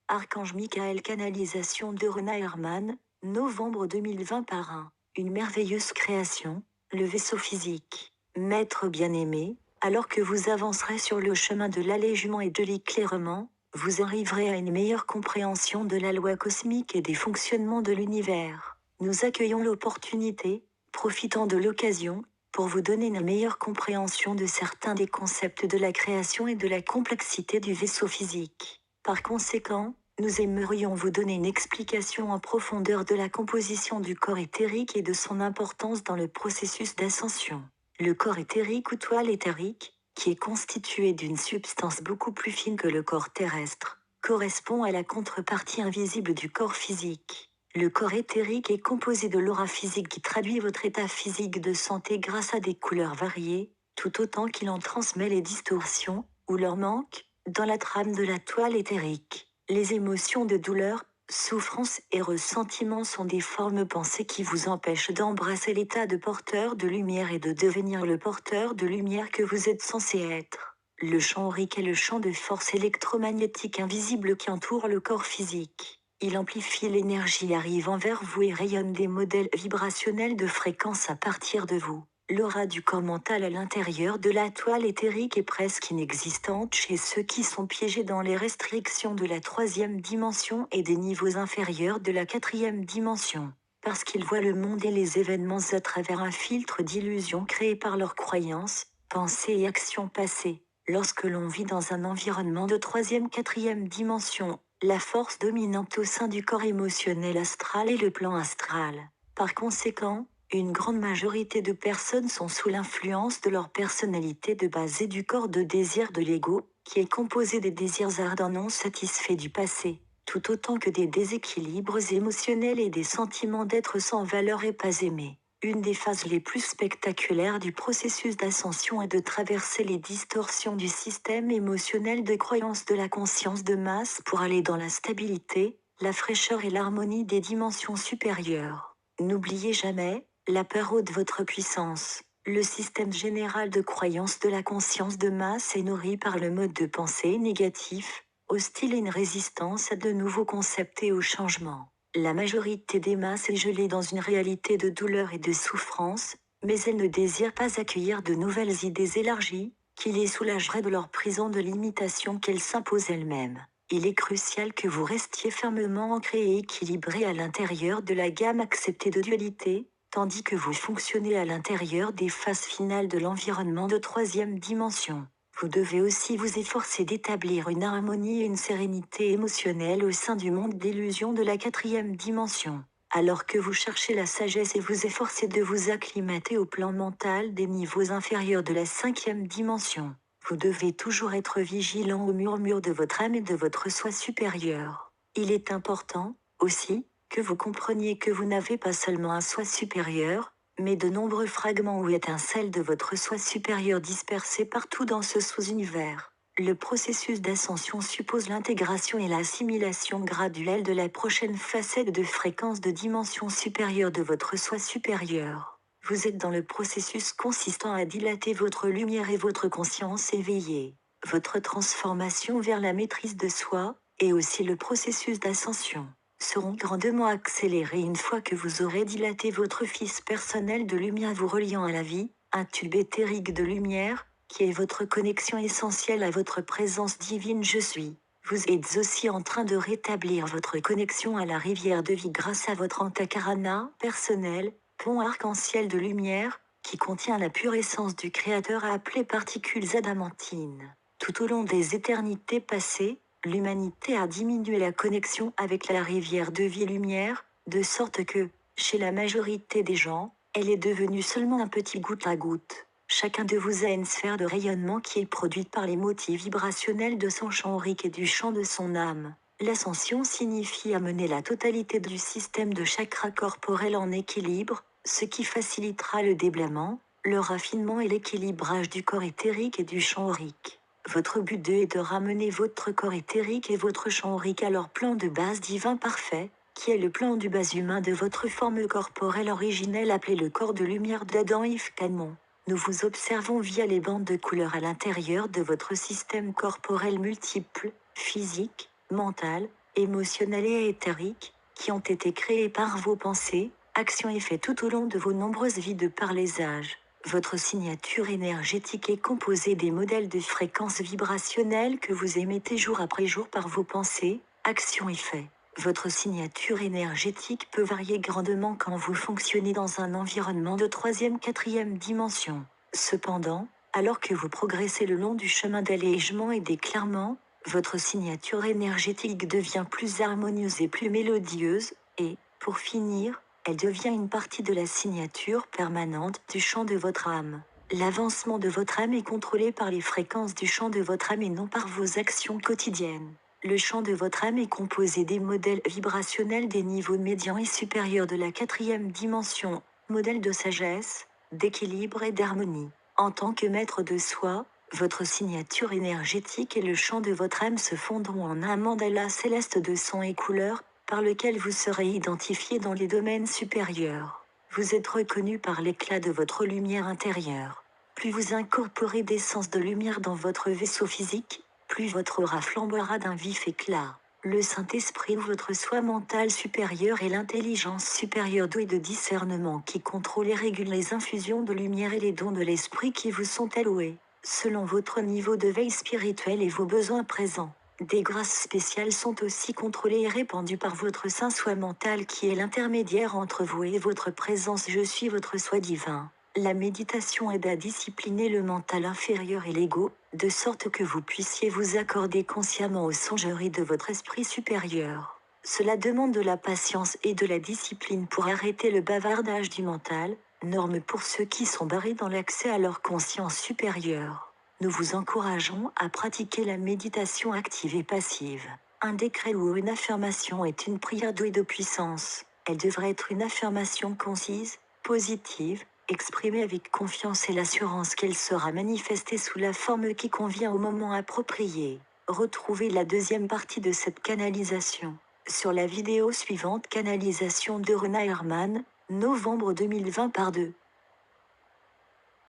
Archange Michael canalisation de Rona Herman, novembre 2020 par 1. Une merveilleuse création, le vaisseau physique. Maître bien-aimé, alors que vous avancerez sur le chemin de l'allègement et de l'éclairement, vous arriverez à une meilleure compréhension de la loi cosmique et des fonctionnements de l'univers. Nous accueillons l'opportunité, profitant de l'occasion, pour vous donner une meilleure compréhension de certains des concepts de la création et de la complexité du vaisseau physique. Par conséquent, nous aimerions vous donner une explication en profondeur de la composition du corps éthérique et de son importance dans le processus d'ascension. Le corps éthérique ou toile éthérique, qui est constitué d'une substance beaucoup plus fine que le corps terrestre, correspond à la contrepartie invisible du corps physique. Le corps éthérique est composé de l'aura physique qui traduit votre état physique de santé grâce à des couleurs variées, tout autant qu'il en transmet les distorsions, ou leur manque, dans la trame de la toile éthérique. Les émotions de douleur, souffrance et ressentiment sont des formes pensées qui vous empêchent d'embrasser l'état de porteur de lumière et de devenir le porteur de lumière que vous êtes censé être. Le champ aurique est le champ de force électromagnétique invisible qui entoure le corps physique. Il amplifie l'énergie arrivant vers vous et rayonne des modèles vibrationnels de fréquence à partir de vous. L'aura du corps mental à l'intérieur de la toile éthérique est presque inexistante chez ceux qui sont piégés dans les restrictions de la troisième dimension et des niveaux inférieurs de la quatrième dimension, parce qu'ils voient le monde et les événements à travers un filtre d'illusions créés par leurs croyances, pensées et actions passées. Lorsque l'on vit dans un environnement de troisième-quatrième dimension, la force dominante au sein du corps émotionnel astral est le plan astral. Par conséquent, une grande majorité de personnes sont sous l'influence de leur personnalité de base et du corps de désir de l'ego, qui est composé des désirs ardents non satisfaits du passé, tout autant que des déséquilibres émotionnels et des sentiments d'être sans valeur et pas aimé. Une des phases les plus spectaculaires du processus d'ascension est de traverser les distorsions du système émotionnel de croyance de la conscience de masse pour aller dans la stabilité, la fraîcheur et l'harmonie des dimensions supérieures. N'oubliez jamais, la peur ôte votre puissance. Le système général de croyance de la conscience de masse est nourri par le mode de pensée négatif, hostile et une résistance à de nouveaux concepts et au changement. La majorité des masses est gelée dans une réalité de douleur et de souffrance, mais elle ne désire pas accueillir de nouvelles idées élargies, qui les soulageraient de leur prison de limitation qu'elles s'imposent elles-mêmes. Il est crucial que vous restiez fermement ancré et équilibré à l'intérieur de la gamme acceptée de dualité, tandis que vous fonctionnez à l'intérieur des phases finales de l'environnement de troisième dimension. Vous devez aussi vous efforcer d'établir une harmonie et une sérénité émotionnelle au sein du monde d'illusion de la quatrième dimension. Alors que vous cherchez la sagesse et vous efforcez de vous acclimater au plan mental des niveaux inférieurs de la cinquième dimension, vous devez toujours être vigilant au murmure de votre âme et de votre soi supérieur. Il est important, aussi, que vous compreniez que vous n'avez pas seulement un soi supérieur, mais de nombreux fragments ou étincelles de votre soi supérieur dispersés partout dans ce sous-univers. Le processus d'ascension suppose l'intégration et l'assimilation graduelle de la prochaine facette de fréquence de dimension supérieure de votre soi supérieur. Vous êtes dans le processus consistant à dilater votre lumière et votre conscience éveillée. Votre transformation vers la maîtrise de soi, et aussi le processus d'ascension, seront grandement accélérés une fois que vous aurez dilaté votre fils personnel de lumière vous reliant à la vie, un tube éthérique de lumière, qui est votre connexion essentielle à votre présence divine je suis. Vous êtes aussi en train de rétablir votre connexion à la rivière de vie grâce à votre antakarana personnel, pont arc-en-ciel de lumière, qui contient la pure essence du Créateur appelée particules adamantines. Tout au long des éternités passées, l'humanité a diminué la connexion avec la rivière de vie-lumière, de sorte que, chez la majorité des gens, elle est devenue seulement un petit goutte à goutte. Chacun de vous a une sphère de rayonnement qui est produite par les motifs vibrationnels de son champ aurique et du champ de son âme. L'ascension signifie amener la totalité du système de chakras corporels en équilibre, ce qui facilitera le déblaiement, le raffinement et l'équilibrage du corps éthérique et du champ aurique. Votre but est de ramener votre corps éthérique et votre champ aurique à leur plan de base divin parfait, qui est le plan du base humain de votre forme corporelle originelle appelée le corps de lumière d'Adam Yves Canon. Nous vous observons via les bandes de couleurs à l'intérieur de votre système corporel multiple, physique, mental, émotionnels et éthériques, qui ont été créés par vos pensées, actions et faits tout au long de vos nombreuses vies de par les âges. Votre signature énergétique est composée des modèles de fréquences vibrationnelles que vous émettez jour après jour par vos pensées, actions et faits. Votre signature énergétique peut varier grandement quand vous fonctionnez dans un environnement de troisième, quatrième dimension. Cependant, alors que vous progressez le long du chemin d'allègement et d'éclairement, votre signature énergétique devient plus harmonieuse et plus mélodieuse, et, pour finir, elle devient une partie de la signature permanente du champ de votre âme. L'avancement de votre âme est contrôlé par les fréquences du champ de votre âme et non par vos actions quotidiennes. Le champ de votre âme est composé des modèles vibrationnels des niveaux médians et supérieurs de la quatrième dimension, modèles de sagesse, d'équilibre et d'harmonie. En tant que maître de soi, votre signature énergétique et le champ de votre âme se fondront en un mandala céleste de son et couleurs, par lequel vous serez identifié dans les domaines supérieurs. Vous êtes reconnu par l'éclat de votre lumière intérieure. Plus vous incorporez d'essence de lumière dans votre vaisseau physique, plus votre aura flambera d'un vif éclat. Le Saint-Esprit ou votre soi mental supérieur et l'intelligence supérieure douée de discernement qui contrôle et régule les infusions de lumière et les dons de l'esprit qui vous sont alloués, selon votre niveau de veille spirituelle et vos besoins présents. Des grâces spéciales sont aussi contrôlées et répandues par votre saint soi mental qui est l'intermédiaire entre vous et votre présence. Je suis votre soi divin. La méditation aide à discipliner le mental inférieur et l'ego, de sorte que vous puissiez vous accorder consciemment aux songeries de votre esprit supérieur. Cela demande de la patience et de la discipline pour arrêter le bavardage du mental, norme pour ceux qui sont barrés dans l'accès à leur conscience supérieure. Nous vous encourageons à pratiquer la méditation active et passive. Un décret ou une affirmation est une prière douée de puissance. Elle devrait être une affirmation concise, positive, exprimée avec confiance et l'assurance qu'elle sera manifestée sous la forme qui convient au moment approprié. Retrouvez la deuxième partie de cette canalisation sur la vidéo suivante. Canalisation de Rena Herman, novembre 2020 par 2.